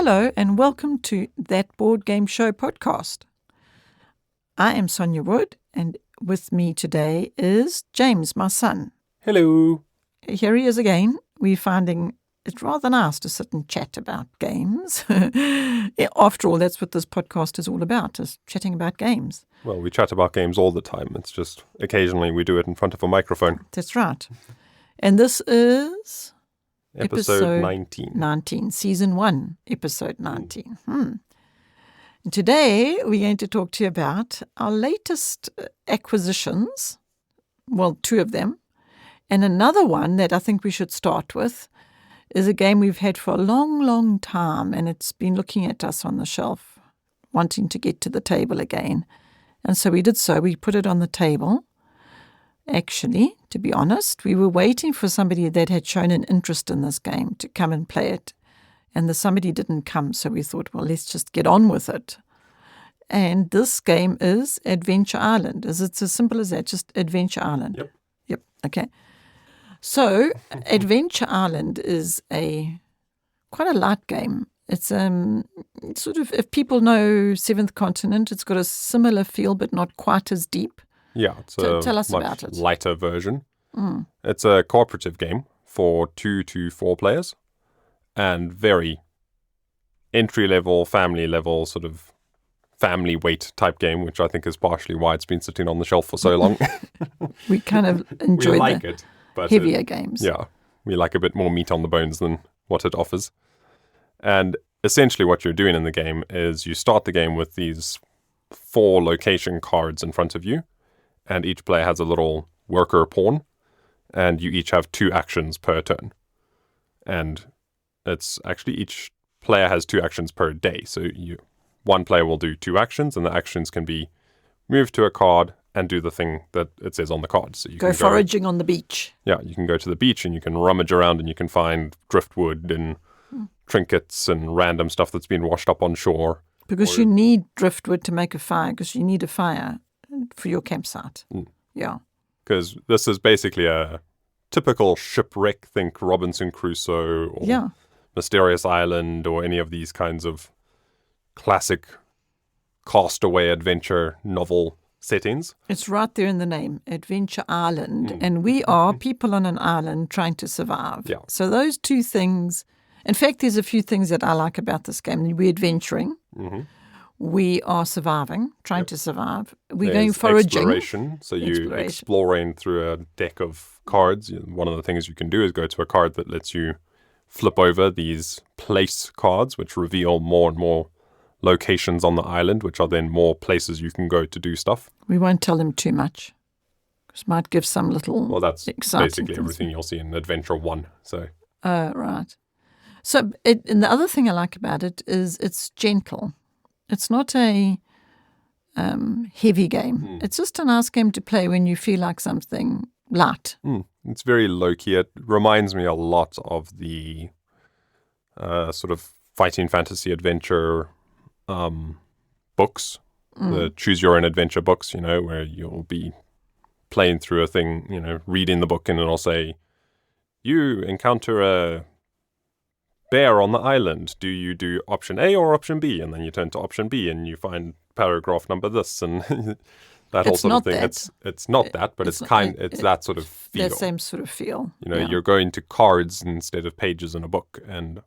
Hello and welcome to That Board Game Show podcast. I am Sonja Wood and with me today is James, my son. Hello. Here he is again. We're finding it rather nice to sit and chat about games. After all, that's what this podcast is all about, is chatting about games. Well, we chat about games all the time. It's just occasionally we do it in front of a microphone. That's right. And this is... Episode 19. 19, Season 1, Episode 19. And today we're going to talk to you about our latest acquisitions, well, 2 of them, and another one that I think we should start with is a game we've had for a long, long time, and it's been looking at us on the shelf, wanting to get to the table again. And so we did so. We put it on the table. Actually, to be honest, we were waiting for somebody that had shown an interest in this game to come and play it. And the somebody didn't come, so we thought, well, let's just get on with it. And this game is Adventure Island. Is it as simple as that? Just Adventure Island? Yep. Okay. So Adventure Island is quite a light game. It's sort of, if people know Seventh Continent, it's got a similar feel, but not quite as deep. Yeah, it's a tell us much about it. lighter version. It's a cooperative game for 2 to 4 players and very entry-level, family-level, sort of family weight type game, which I think is partially why it's been sitting on the shelf for so long. We kind of enjoy it, but heavier games. Yeah, we like a bit more meat on the bones than what it offers. And essentially what you're doing in the game is you start the game with these 4 location cards in front of you. And each player has a little worker pawn, and you each have 2 actions per turn. And it's actually each player has 2 actions per day. So one player will do 2 actions, and the actions can be move to a card and do the thing that it says on the card. So you go can foraging on the beach. Yeah, you can go to the beach and you can rummage around and you can find driftwood and trinkets and random stuff that's been washed up on shore. Because you need driftwood to make a fire, because you need a fire for your campsite. Yeah. Because this is basically a typical shipwreck, think Robinson Crusoe or Mysterious Island or any of these kinds of classic castaway adventure novel settings. It's right there in the name, Adventure Island. And we are people on an island trying to survive. Yeah. So those 2 things, in fact, there's a few things that I like about this game. We're adventuring. We are surviving, trying to survive. We're going foraging. Exploration. So you're exploring through a deck of cards. One of the things you can do is go to a card that lets you flip over these place cards, which reveal more and more locations on the island, which are then more places you can go to do stuff. We won't tell them too much, because it might give some little Well, that's basically things. everything you'll see in Adventure 1. So. Right. So, and the other thing I like about it is it's gentle. It's not a heavy game. It's just a nice game to play when you feel like something light. It's very low-key. It reminds me a lot of the sort of fighting fantasy adventure books, the choose-your-own-adventure books, where you'll be playing through a thing, reading the book, and it'll say, you encounter a bear on the island. Do you do option A or option B? And then you turn to option B and you find paragraph number this and that whole sort of thing. It's not that, but it's that sort of feel. That same sort of feel. You're going to cards instead of pages in a book. And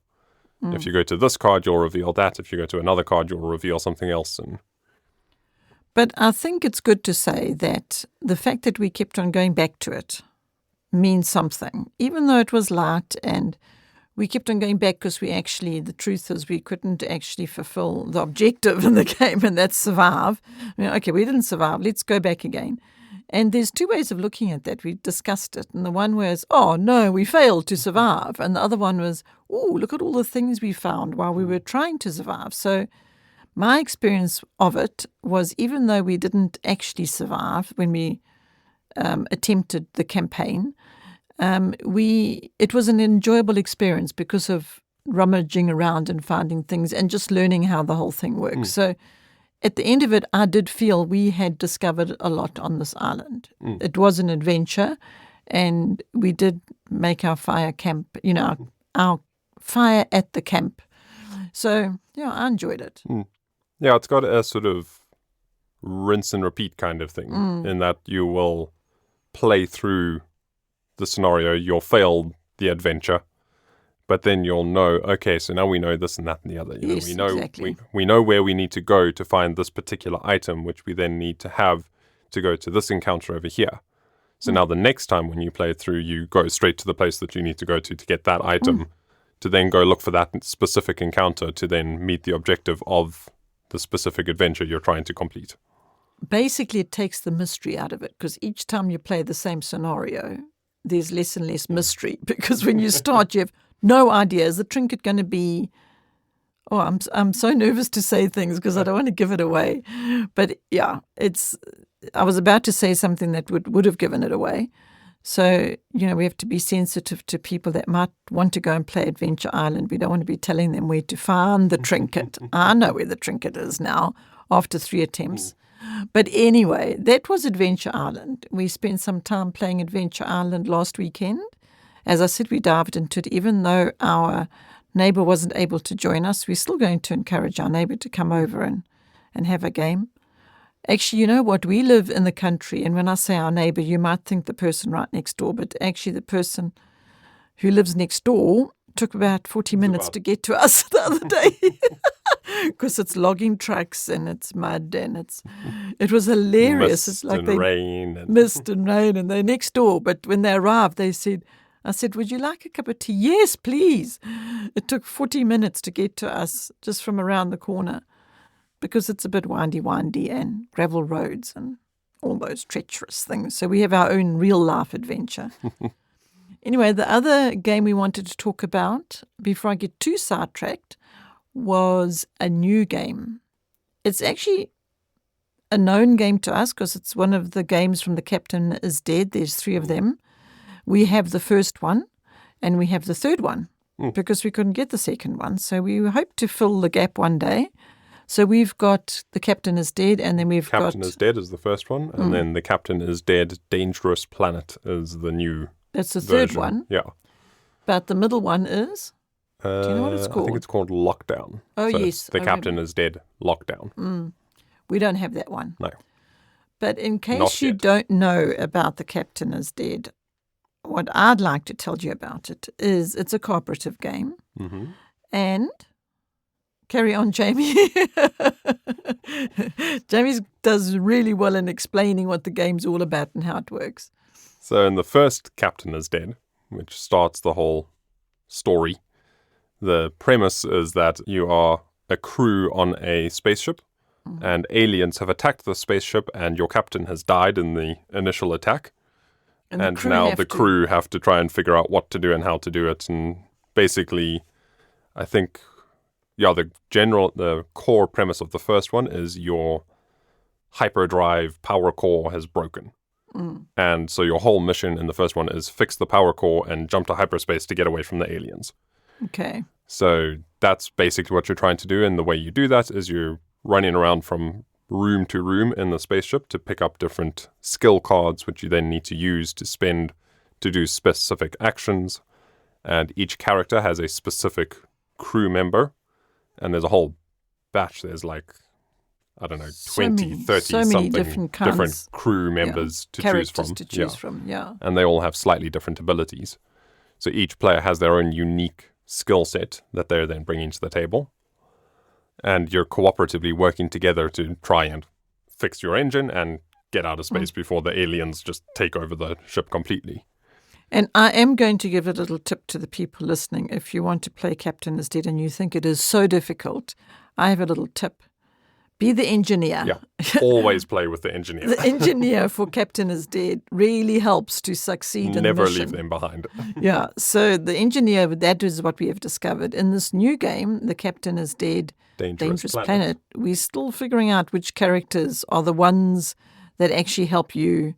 if you go to this card, you'll reveal that. If you go to another card, you'll reveal something else. But I think it's good to say that the fact that we kept on going back to it means something. Even though it was light and we kept on going back because the truth is we couldn't actually fulfill the objective in the game, and that's survive. Okay, we didn't survive. Let's go back again. And there's 2 ways of looking at that. We discussed it. And the one was, oh, no, we failed to survive. And the other one was, oh, look at all the things we found while we were trying to survive. So my experience of it was, even though we didn't actually survive when we attempted the campaign, it was an enjoyable experience because of rummaging around and finding things and just learning how the whole thing works. So at the end of it, I did feel we had discovered a lot on this island. It was an adventure, and we did make our fire camp, our fire at the camp So, yeah, I enjoyed it. Yeah, it's got a sort of rinse and repeat kind of thing in that you will play through the scenario, you'll fail the adventure, but then you'll know, okay, so now we know this and that and the other. You know, Yes, we know exactly. we know where we need to go to find this particular item, which we then need to have to go to this encounter over here. So now the next time when you play it through, you go straight to the place that you need to go to get that item, to then go look for that specific encounter to then meet the objective of the specific adventure you're trying to complete. Basically, it takes the mystery out of it because each time you play the same scenario, there's less and less mystery because when you start, you have no idea. Is the trinket going to be... Oh, I'm so nervous to say things because I don't want to give it away. But yeah, I was about to say something that would have given it away. So, you know, we have to be sensitive to people that might want to go and play Adventure Island. We don't want to be telling them where to find the trinket. I know where the trinket is now after 3 attempts. But anyway, that was Adventure Island. We spent some time playing Adventure Island last weekend. As I said, we dived into it. Even though our neighbour wasn't able to join us, we're still going to encourage our neighbour to come over and have a game. Actually, you know what? We live in the country, and when I say our neighbour, you might think the person right next door, but actually the person who lives next door took about 40 minutes to get to us the other day because it's logging trucks and it's mud and it was hilarious. It's like mist and rain, and they're next door. But when they arrived, I said, would you like a cup of tea? Yes, please. It took 40 minutes to get to us just from around the corner because it's a bit windy and gravel roads and all those treacherous things. So we have our own real-life adventure. Anyway, the other game we wanted to talk about, before I get too sidetracked, was a new game. It's actually a known game to us because it's one of the games from The Captain is Dead. There's 3 of them. We have the first one and we have the third one because we couldn't get the second one. So we hope to fill the gap one day. So we've got The Captain is Dead, and then we've Captain is Dead is the first one, and then The Captain is Dead, Dangerous Planet is the new That's the version. third one. Yeah. But the middle one is? Do you know what it's called? I think it's called Lockdown. Oh, so yes. The Captain is Dead, Lockdown. We don't have that one. No. But in case Not you yet. don't know about The Captain is Dead, what I'd like to tell you about it is it's a cooperative game. Mm-hmm. And carry on, Jamie. Jamie does really well in explaining what the game's all about and how it works. So in the first Captain is Dead, which starts the whole story, the premise is that you are a crew on a spaceship and aliens have attacked the spaceship and your captain has died in the initial attack. And now the crew have to try and figure out what to do and how to do it. And basically, I think, the core premise of the first one is your hyperdrive power core has broken. And so your whole mission in the first one is fix the power core and jump to hyperspace to get away from the aliens. Okay. So that's basically what you're trying to do. And the way you do that is you're running around from room to room in the spaceship to pick up different skill cards, which you then need to use to spend to do specific actions. And each character has a specific crew member. And there's a whole batch. There's like, I don't know, 20, 30 something different crew members to choose from. Yeah. And they all have slightly different abilities. So each player has their own unique skill set that they're then bringing to the table. And you're cooperatively working together to try and fix your engine and get out of space before the aliens just take over the ship completely. And I am going to give a little tip to the people listening. If you want to play Captain is Dead and you think it is so difficult, I have a little tip. Be the engineer. Yeah, always play with the engineer. The engineer for Captain is Dead really helps to succeed in the Never mission. leave them behind. Yeah, so the engineer, that is what we have discovered. In this new game, The Captain is Dead, Dangerous Planet, we're still figuring out which characters are the ones that actually help you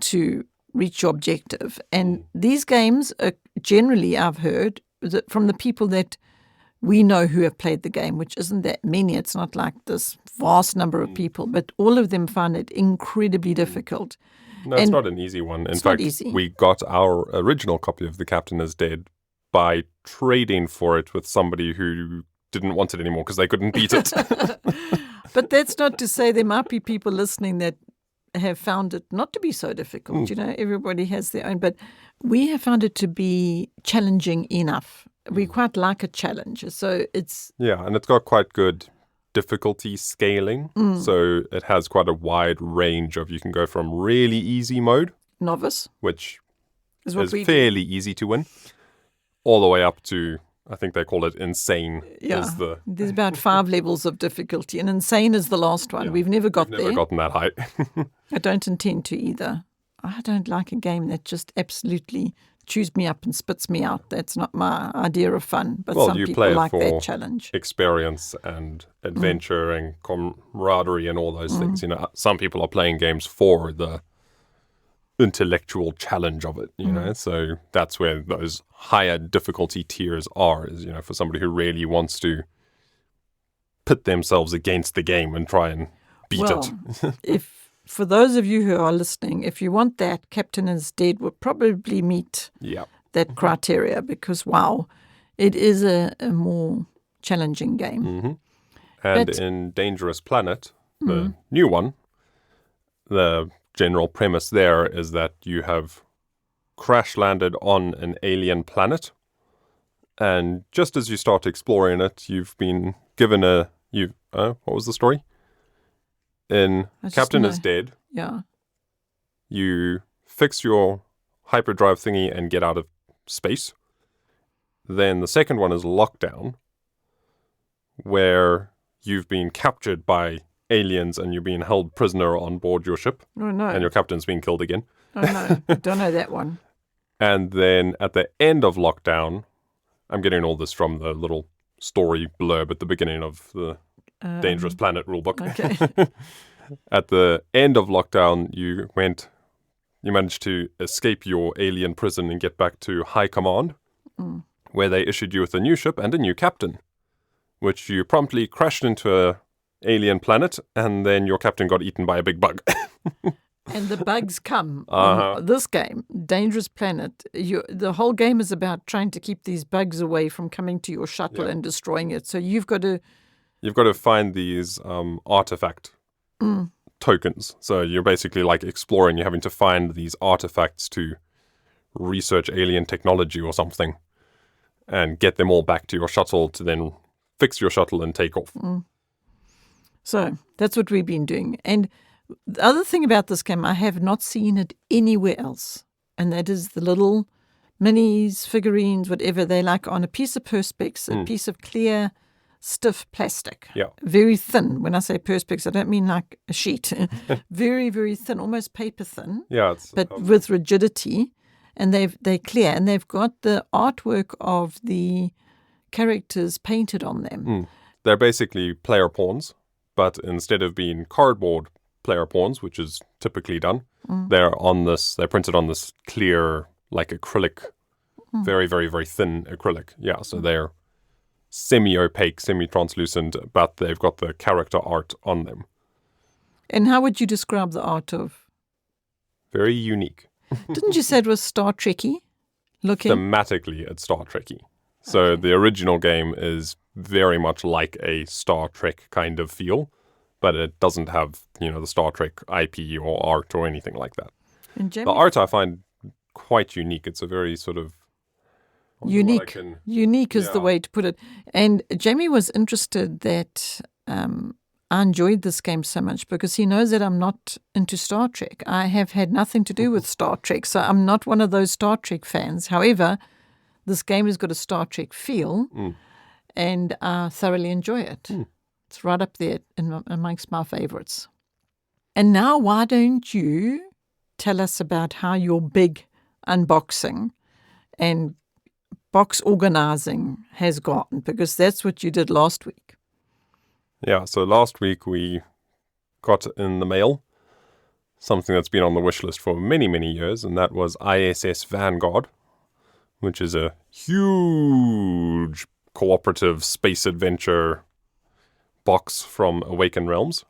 to reach your objective. And these games are generally, I've heard, from the people that we know who have played the game, which isn't that many. It's not like this vast number of people, but all of them find it incredibly difficult. No, it's not an easy one. In fact, we got our original copy of The Captain is Dead by trading for it with somebody who didn't want it anymore because they couldn't beat it. But that's not to say there might be people listening that have found it not to be so difficult. You know, everybody has their own. But we have found it to be challenging enough. We quite like a challenge. So it's... Yeah, and it's got quite good difficulty scaling. So it has quite a wide range of, you can go from really easy mode, novice, which is fairly easy to win, all the way up to, I think they call it insane. Yeah, is there's about 5 levels of difficulty, and insane is the last one. We've never got there. Never gotten that high. I don't intend to either. I don't like a game that just absolutely chews me up and spits me out. That's not my idea of fun. But well, some you people play it like for that challenge. Experience and adventure and camaraderie and all those things. You know, some people are playing games for the intellectual challenge of it, you know. So that's where those higher difficulty tiers are, is, you know, for somebody who really wants to pit themselves against the game and try and beat it. For those of you who are listening, if you want that, Captain is Dead will probably meet that criteria, because, wow, it is a more challenging game. And in Dangerous Planet, the new one, the general premise there is that you have crash landed on an alien planet, and just as you start exploring it, you've been given what was the story? In Captain is Dead, you fix your hyperdrive thingy and get out of space. Then the second one is Lockdown, where you've been captured by aliens and you're being held prisoner on board your ship. Oh, no. And your captain's being killed again. Oh, no. I don't know that one. And then at the end of Lockdown, I'm getting all this from the little story blurb at the beginning of the Dangerous Planet rulebook. Okay. At the end of Lockdown, you managed to escape your alien prison and get back to High Command, where they issued you with a new ship and a new captain, which you promptly crashed into a alien planet, and then your captain got eaten by a big bug. And the bugs come on this game, Dangerous Planet. The whole game is about trying to keep these bugs away from coming to your shuttle and destroying it. So you've got to find these artifact tokens. So you're basically like exploring. You're having to find these artifacts to research alien technology or something, and get them all back to your shuttle to then fix your shuttle and take off. So that's what we've been doing. And the other thing about this game, I have not seen it anywhere else, and that is the little minis, figurines, whatever they like, on a piece of Perspex, a piece of clear, stiff plastic. Yeah. Very thin. When I say Perspex, I don't mean like a sheet. Very, very thin, almost paper thin. Yeah. But with rigidity. And they're clear, and they've got the artwork of the characters painted on them. They're basically player pawns, but instead of being cardboard player pawns, which is typically done, they're printed on this clear, like acrylic, very, very, very thin acrylic. Yeah, so they're semi-opaque, semi-translucent, but they've got the character art on them. And how would you describe the art of? Very unique. Didn't you say it was Star Trek-y looking? Thematically, it's Star Trek-y. So the original game is very much like a Star Trek kind of feel, but it doesn't have, the Star Trek IP or art or anything like that. And the art I find quite unique. It's a very sort of... Unique. Unique is the way to put it. And Jamie was interested that I enjoyed this game so much because he knows that I'm not into Star Trek. I have had nothing to do with Star Trek, so I'm not one of those Star Trek fans. However, this game has got a Star Trek feel, and I thoroughly enjoy it. It's right up there amongst my favorites. And now, why don't you tell us about how your big unboxing and box organizing has gone, because that's what you did last week. Yeah, so last week we got in the mail something that's been on the wish list for many, many years, and that was ISS Vanguard, which is a huge cooperative space adventure box from Awaken Realms,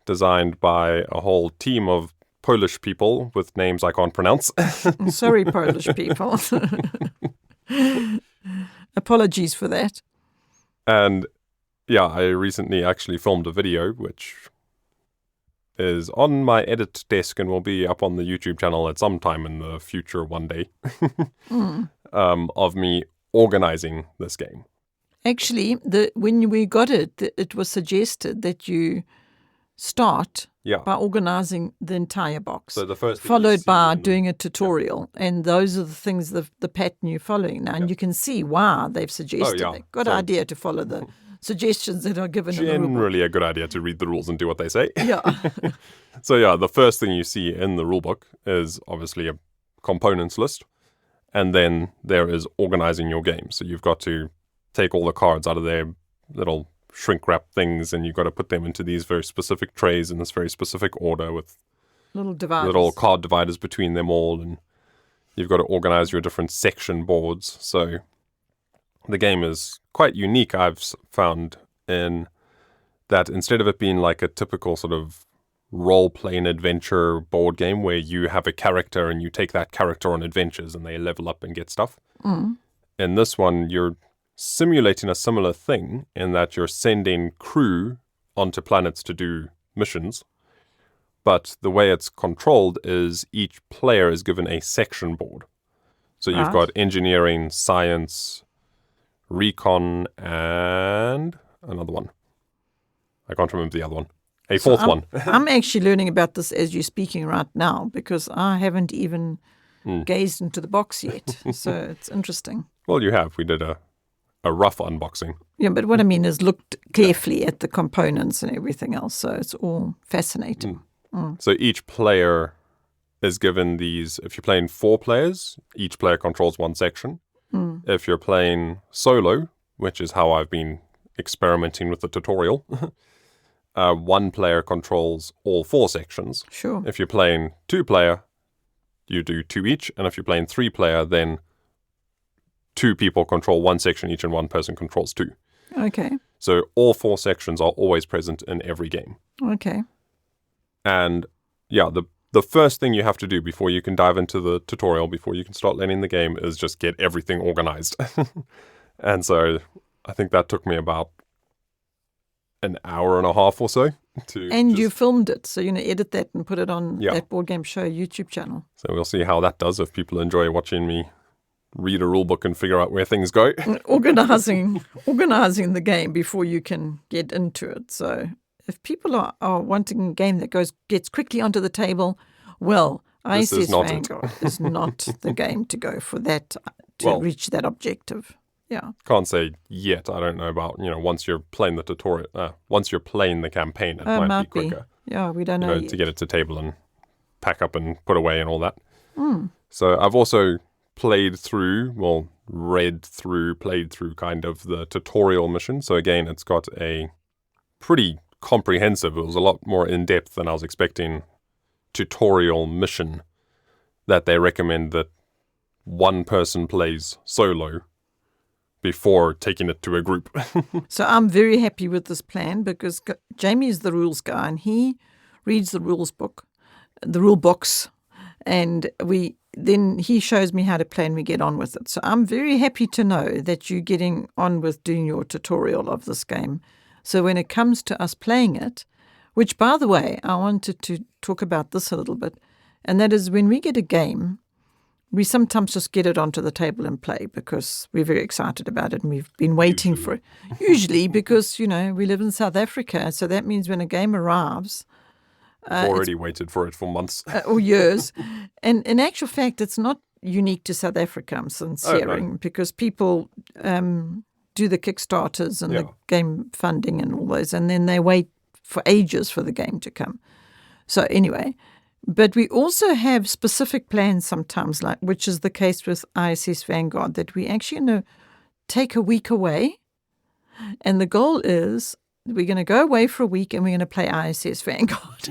designed by a whole team of Polish people with names I can't pronounce. Sorry, Polish people. Apologies for that. And yeah, I recently actually filmed a video, which is on my edit desk and will be up on the YouTube channel at some time in the future one day, of me organizing this game. Actually, when we got it, it was suggested that you start by organizing the entire box, So the first thing followed by doing a tutorial. And those are the things, the pattern you're following now. And you can see why they've suggested it. Good idea to follow the suggestions that are given in the rulebook. Generally a good idea to read the rules and do what they say. Yeah. So yeah, the first thing you see in the rulebook is obviously a components list. And then there is organizing your game. So you've got to take all the cards out of their little shrink wrap things, and you've got to put them into these very specific trays in this very specific order with little card dividers between them all. And you've got to organize your different section boards. So the game is quite unique, I've found, in that instead of it being like a typical sort of role-playing adventure board game where you have a character and you take that character on adventures and they level up and get stuff. In this one, you're simulating a similar thing in that you're sending crew onto planets to do missions. But the way it's controlled is each player is given a section board. So you've got engineering, science, recon, and another one. I can't remember the other one. A fourth one. I'm actually learning about this as you're speaking right now, because I haven't even gazed into the box yet. So it's interesting. Well, you have. We did a rough unboxing. Yeah, but what I mean is looked carefully at the components and everything else. So it's all fascinating. So each player is given these. If you're playing 4 players, each player controls one section. If you're playing solo, which is how I've been experimenting with the tutorial, 1 player controls all 4 sections. Sure. If you're playing 2 player, you do 2 each. And if you're playing 3 player, then 2 people control 1 section each and 1 person controls 2. Okay. So all 4 sections are always present in every game. Okay. And yeah, the first thing you have to do before you can dive into the tutorial, before you can start learning the game, is just get everything organized. And so I think that took me about an hour and a half or so. And you filmed it, so you're going to edit that and put it on that Board Game Show YouTube channel. So we'll see how that does, if people enjoy watching me read a rule book and figure out where things go. Organizing the game before you can get into it. So if people are wanting a game that gets quickly onto the table, well, ISS Vanguard is not the game to go for that, to reach that objective. Yeah. Can't say yet. I don't know about, once you're playing the tutorial, once you're playing the campaign, it might be quicker. Yeah, we don't know yet. To get it to table and pack up and put away and all that. So I've also played through kind of the tutorial mission. So again, it's got a pretty comprehensive, it was a lot more in-depth than I was expecting, tutorial mission that they recommend that one person plays solo before taking it to a group. So I'm very happy with this plan, because Jamie is the rules guy and he reads the rule books, and then he shows me how to play and we get on with it. So I'm very happy to know that you're getting on with doing your tutorial of this game. So when it comes to us playing it, which, by the way, I wanted to talk about this a little bit, and that is when we get a game, we sometimes just get it onto the table and play because we're very excited about it and we've been waiting for it. Usually because, we live in South Africa, so that means when a game arrives... already waited for it for months. Or years. And in actual fact, it's not unique to South Africa, I'm sincering, because people do the Kickstarters and the game funding and all those, and then they wait for ages for the game to come. So anyway, but we also have specific plans sometimes, which is the case with ISS Vanguard, that we actually going to take a week away, and the goal is we're going to go away for a week and we're going to play ISS Vanguard.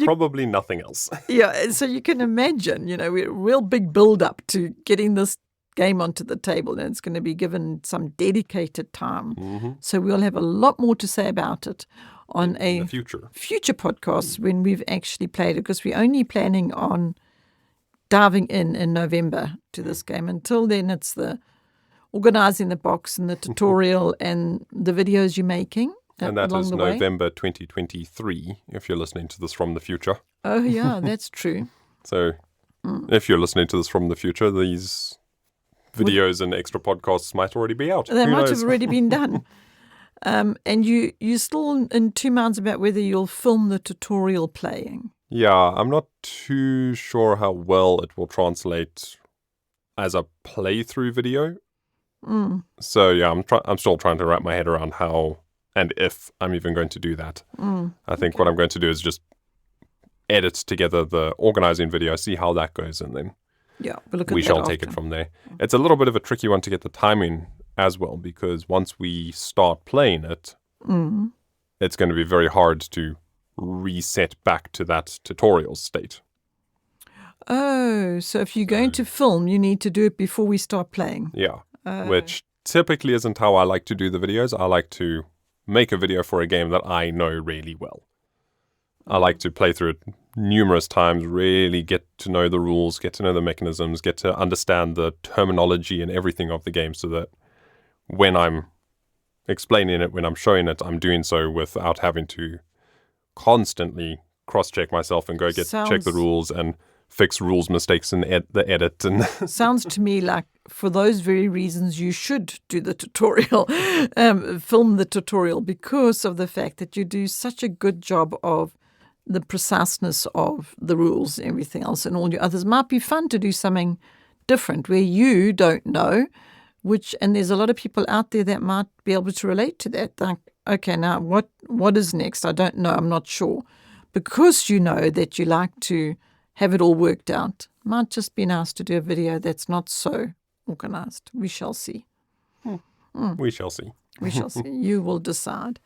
Probably nothing else. Yeah, so you can imagine, we're a real big build-up to getting this game onto the table, and it's going to be given some dedicated time. Mm-hmm. So we'll have a lot more to say about it on in the future podcast when we've actually played it, because we're only planning on diving in November to this game. Until then, it's the organizing the box and the tutorial and the videos you're making And that along is the way. November 2023, if you're listening to this from the future. Oh, yeah, that's true. So if you're listening to this from the future, these videos and extra podcasts might already be out. They Who might knows? have already been done. And you're still in two minds about whether you'll film the tutorial playing. Yeah, I'm not too sure how well it will translate as a playthrough video. So yeah, I'm still trying to wrap my head around how and if I'm even going to do that. I think what I'm going to do is just edit together the organizing video, see how that goes, and then Yeah, we'll look at we that shall after. take it from there. It's a little bit of a tricky one to get the timing as well, because once we start playing it, it's going to be very hard to reset back to that tutorial state. Oh, so if you're going to film, you need to do it before we start playing. Yeah, which typically isn't how I like to do the videos. I like to make a video for a game that I know really well. I like to play through it numerous times, really get to know the rules, get to know the mechanisms, get to understand the terminology and everything of the game, so that when I'm explaining it, when I'm showing it, I'm doing so without having to constantly cross-check myself and go check the rules and fix rules mistakes in the edit. And Sounds to me like for those very reasons you should do the tutorial, film the tutorial, because of the fact that you do such a good job of the preciseness of the rules, everything else, and all your others. Might be fun to do something different where you don't know, and there's a lot of people out there that might be able to relate to that. Like, okay, now what is next? I don't know. I'm not sure. Because you know that you like to have it all worked out, might just be nice to do a video that's not so organized. We shall see. we shall see. We shall see. You will decide.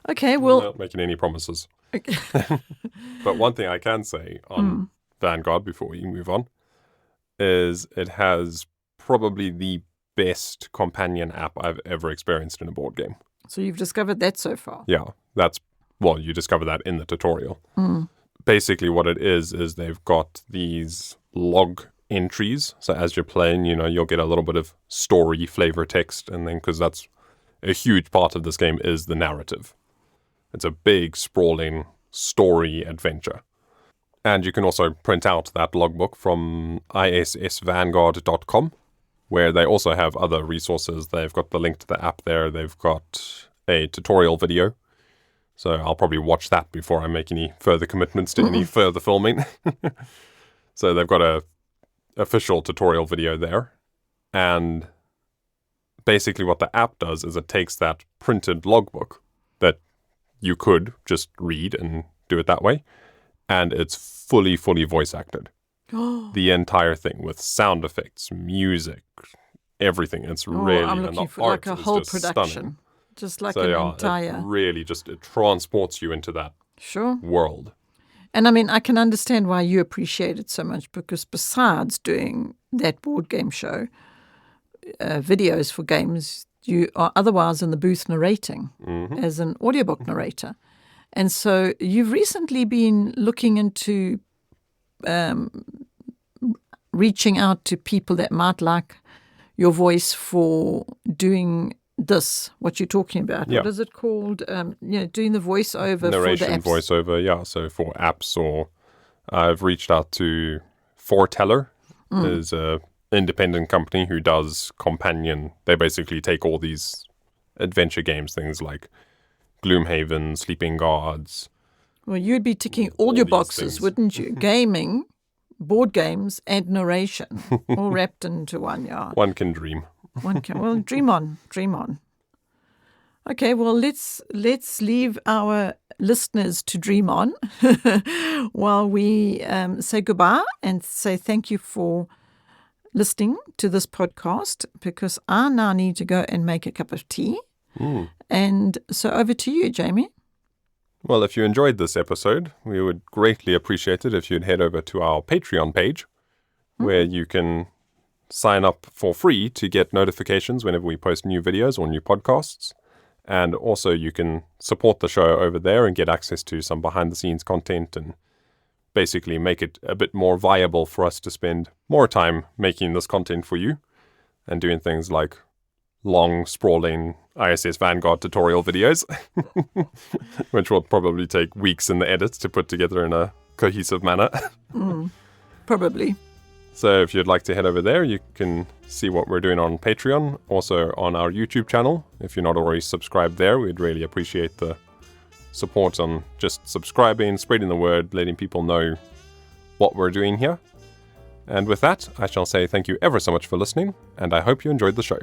Okay, well. I'm not making any promises. Okay. But one thing I can say on Vanguard before we move on is it has probably the best companion app I've ever experienced in a board game. So you've discovered that so far? Yeah, you discover that in the tutorial. Basically what it is they've got these log entries. So as you're playing, you'll get a little bit of story flavor text, and then because that's a huge part of this game is the narrative. It's a big, sprawling story adventure. And you can also print out that logbook from ISSVanguard.com, where they also have other resources. They've got the link to the app there. They've got a tutorial video. So I'll probably watch that before I make any further commitments to any further filming. So they've got a official tutorial video there. And basically what the app does is it takes that printed logbook that you could just read and do it that way, and it's fully voice acted. The entire thing with sound effects, music, everything. It's really, I'm and looking the for like art a is whole just production. stunning. Just like So an yeah, entire. it really it transports you into that Sure. world. And I mean, I can understand why you appreciate it so much, because besides doing that board game show, videos for games, you are otherwise in the booth narrating as an audiobook narrator. And so you've recently been looking into reaching out to people that might like your voice for doing this, what you're talking about. Yeah. What is it called? Doing the voiceover Narration, for the apps. voiceover, yeah. So for apps, or I've reached out to Foreteller, is a independent company who does companion. They basically take all these adventure games, things like Gloomhaven, Sleeping Guards. Well, you'd be ticking all your these boxes, things. wouldn't you? Gaming, board games, and narration, all wrapped into one yard. One can dream. Well, dream on. Okay, well, let's leave our listeners to dream on while we say goodbye and say thank you for listening to this podcast, because I now need to go and make a cup of tea. And so over to you, Jamie. Well, if you enjoyed this episode, we would greatly appreciate it if you'd head over to our Patreon page, where you can sign up for free to get notifications whenever we post new videos or new podcasts. And also you can support the show over there and get access to some behind-the-scenes content and basically make it a bit more viable for us to spend more time making this content for you and doing things like long, sprawling ISS Vanguard tutorial videos, which will probably take weeks in the edit to put together in a cohesive manner. Probably. So if you'd like to head over there, you can see what we're doing on Patreon, also on our YouTube channel. If you're not already subscribed there, we'd really appreciate the support on just subscribing, spreading the word, letting people know what we're doing here. And with that, I shall say thank you ever so much for listening, and I hope you enjoyed the show.